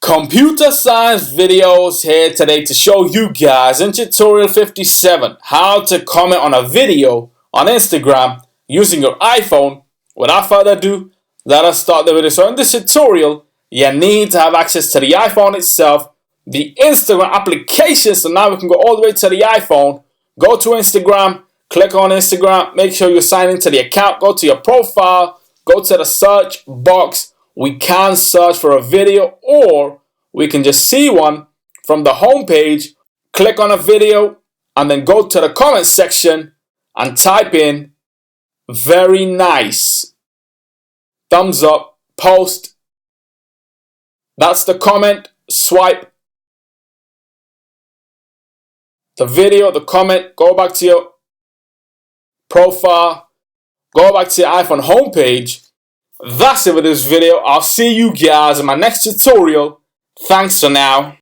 Computer science videos here today to show you guys in tutorial 57 how to comment on a video on Instagram using your iPhone. Without further ado, let us start the video. So in this tutorial, you need to have access to the iPhone itself, the Instagram application. So now we can go all the way to the iPhone, go to Instagram, click on Instagram, make sure you sign into the account, go to your profile, go to the search box. We can search for a video, or we can just see one from the home page, click on a video, and then go to the comment section and type in "very nice," thumbs up, post. That's the comment. Swipe the video, the comment, go back to your profile, go back to your iPhone homepage. That's it with this video. I'll see you guys in my next tutorial. Thanks for now.